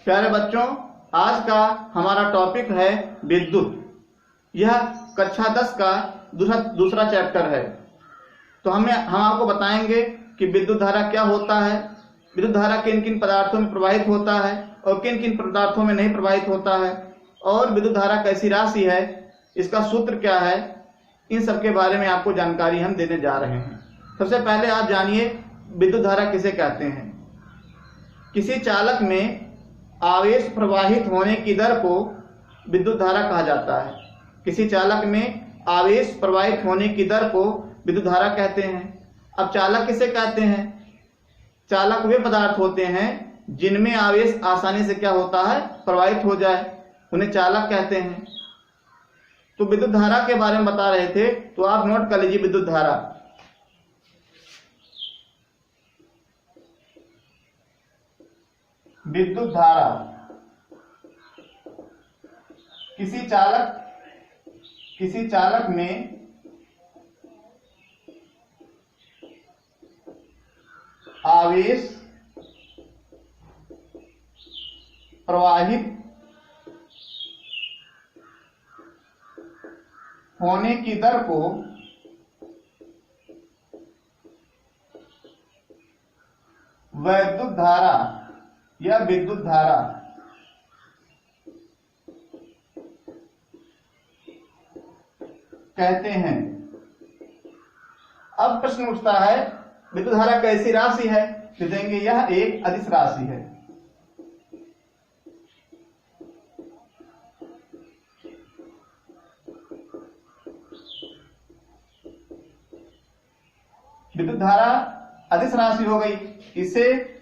प्यारे बच्चों, आज का हमारा टॉपिक है विद्युत। यह कक्षा 10 का दूसरा चैप्टर है। तो हम आपको बताएंगे कि विद्युत धारा क्या होता है, विद्युत धारा किन किन पदार्थों में प्रवाहित होता है और किन किन पदार्थों में नहीं प्रवाहित होता है, और विद्युत धारा कैसी राशि है, इसका सूत्र क्या है, इन सब के बारे में आपको जानकारी हम देने जा रहे हैं। सबसे पहले आप जानिए विद्युत धारा किसे कहते हैं। किसी चालक में आवेश प्रवाहित होने की दर को विद्युत धारा कहा जाता है। किसी चालक में आवेश प्रवाहित होने की दर को विद्युत धारा कहते हैं। अब चालक किसे कहते हैं? चालक वे पदार्थ होते हैं जिनमें आवेश आसानी से क्या होता है, प्रवाहित हो जाए, उन्हें चालक कहते हैं। तो विद्युत धारा के बारे में बता रहे थे, तो आप नोट कर लीजिए विद्युत धारा। विद्युत धारा किसी चालक में आवेश प्रवाहित होने की दर को वैद्युत धारा या विद्युत धारा कहते हैं। अब प्रश्न उठता है विद्युत धारा कैसी राशि है, तो देंगे यह एक अदिश राशि है। विद्युत धारा अदिश राशि हो गई। इसे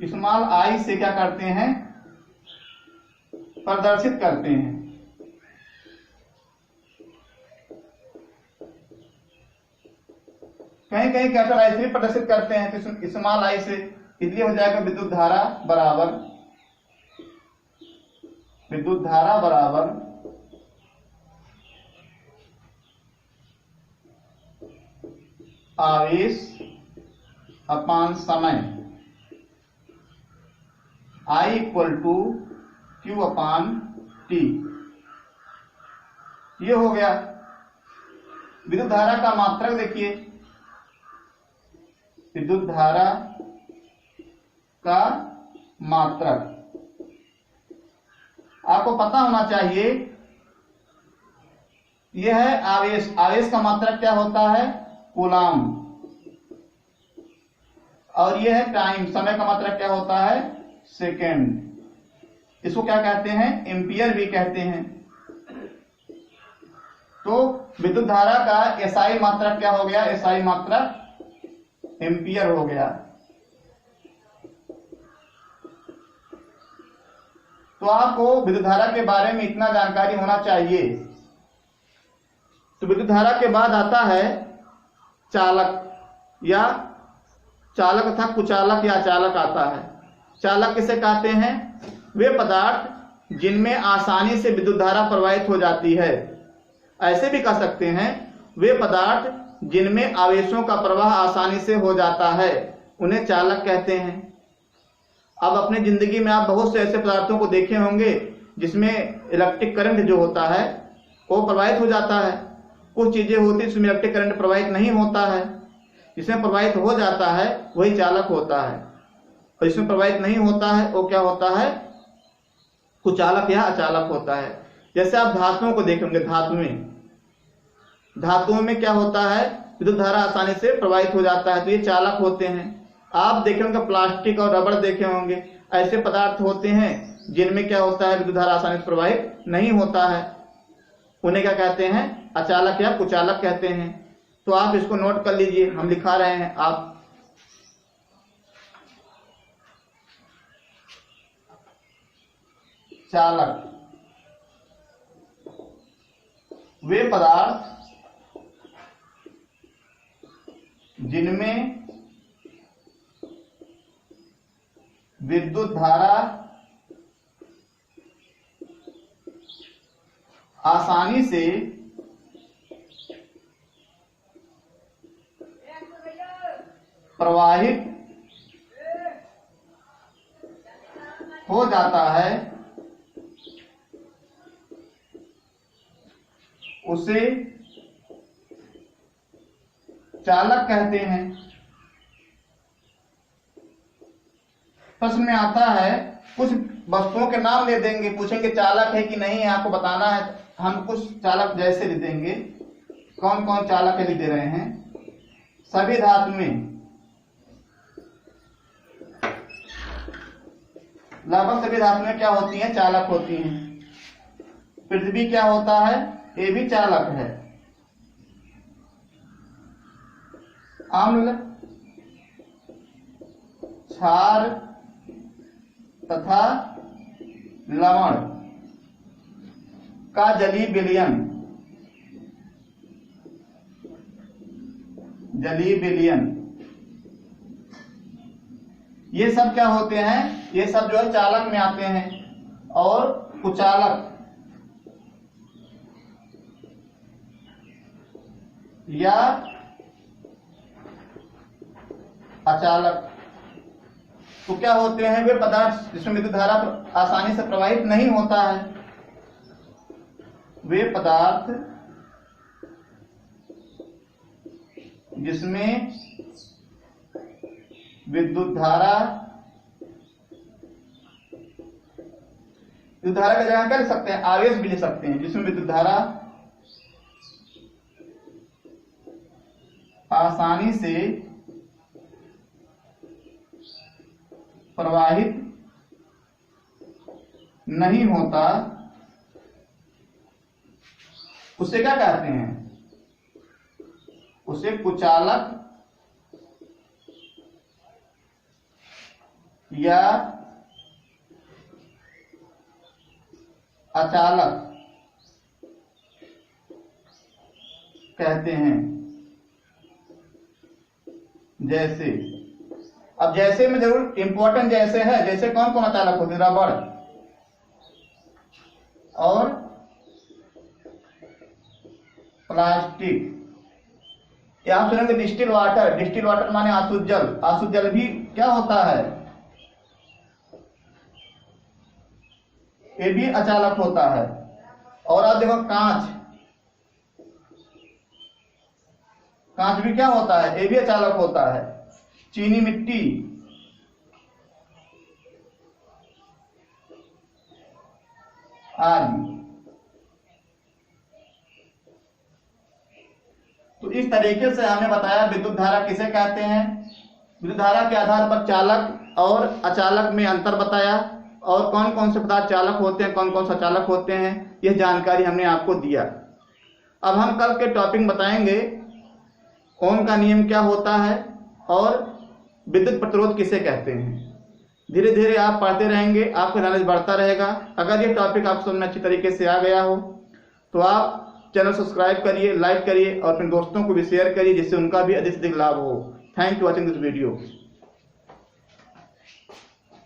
स्मॉल आई से क्या करते हैं, प्रदर्शित करते हैं। कहीं कहीं कैपिटल आई से प्रदर्शित करते हैं, तो स्मॉल आई से, इसलिए हो जाएगा विद्युत धारा बराबर आवेश अपान समय, I equal to Q upon T। ये हो गया। विद्युत धारा का मात्रक देखिए, विद्युत धारा का मात्रक आपको पता होना चाहिए। यह है आवेश का मात्रक क्या होता है, कूलाम। और यह है टाइम, समय का मात्रक क्या होता है, सेकेंड। इसको क्या कहते हैं, एम्पियर भी कहते हैं। तो विद्युत धारा का एसआई मात्रक क्या हो गया, एसआई मात्रक एम्पियर हो गया। तो आपको विद्युत धारा के बारे में इतना जानकारी होना चाहिए। तो विद्युत धारा के बाद आता है चालक तथा कुचालक या चालक आता है। चालक किसे कहते हैं, वे पदार्थ जिनमें आसानी से विद्युत धारा प्रवाहित हो जाती है। ऐसे भी कह सकते हैं, वे पदार्थ जिनमें आवेशों का प्रवाह आसानी से हो जाता है, उन्हें चालक कहते हैं। अब अपनी जिंदगी में आप बहुत से ऐसे पदार्थों को देखे होंगे जिसमें इलेक्ट्रिक करंट जो होता है वो प्रवाहित हो जाता है। कुछ चीजें होती है जिसमें इलेक्ट्रिक करंट प्रवाहित नहीं होता है। जिसमें प्रवाहित हो जाता है वही चालक होता है, और जिसमें प्रवाहित नहीं होता है वो क्या होता है, कुचालक या अचालक होता है। जैसे आप धातुओं को देखेंगे, धातुओं में क्या होता है, विद्युत धारा आसानी से प्रवाहित हो जाता है, तो ये चालक होते हैं। आप देखे होंगे प्लास्टिक और रबड़ देखे होंगे, ऐसे पदार्थ होते हैं जिनमें क्या होता है, विद्युत धारा आसानी से प्रवाहित नहीं होता है, उन्हें क्या कहते हैं, अचालक या कुचालक कहते हैं। तो आप इसको नोट कर लीजिए, हम लिखा रहे हैं। आप चालक वे पदार्थ जिनमें विद्युत धारा आसानी से प्रवाहित हो जाता है उसे चालक कहते हैं। प्रश्न में आता है, कुछ वस्तुओं के नाम ले देंगे, पूछेंगे चालक है कि नहीं है, आपको बताना है। हम कुछ चालक जैसे लिख देंगे। कौन कौन चालक है लिख दे रहे हैं। सभी धातुएं, लगभग सभी धातुएं क्या होती हैं, चालक होती हैं। पृथ्वी क्या होता है, ये भी चालक है। अम्ल, क्षार तथा लवण का जलीय विलयन, ये सब क्या होते हैं, ये सब जो है चालक में आते हैं। और कुचालक या अचालक तो क्या होते हैं, वे पदार्थ जिसमें विद्युत धारा आसानी से प्रवाहित नहीं होता है। वे पदार्थ जिसमें विद्युत धारा की जगह क्या लिख सकते हैं, आवेश भी लिख सकते हैं, जिसमें विद्युत धारा आसानी से प्रवाहित नहीं होता, उसे क्या कहते हैं, उसे कुचालक या अचालक कहते हैं। जैसे, अब जैसे में जरूर इंपॉर्टेंट जैसे है, जैसे कौन कौन अचालक होते हैं, रबड़ और प्लास्टिक। यहां सुनेंगे डिस्टिल वाटर माने आसुत जल, आसुत जल भी क्या होता है, ये भी अचालक होता है। और अब देखो कांच भी क्या होता है, ये भी अचालक होता है। चीनी मिट्टी, आदि। तो इस तरीके से हमने बताया विद्युत धारा किसे कहते हैं। विद्युत धारा के आधार पर चालक और अचालक में अंतर बताया, और कौन कौन से पदार्थ चालक होते हैं, कौन कौन से अचालक होते हैं, यह जानकारी हमने आपको दिया। अब हम कल के टॉपिक बताएंगे ओम का नियम क्या होता है और विद्युत प्रतिरोध किसे कहते हैं। धीरे धीरे आप पढ़ते रहेंगे, आपका नॉलेज बढ़ता रहेगा। अगर ये टॉपिक आपको समझ में अच्छी तरीके से आ गया हो तो आप चैनल सब्सक्राइब करिए, लाइक करिए और अपने दोस्तों को भी शेयर करिए, जिससे उनका भी अधिक से अधिक लाभ हो। Thank you watching this video.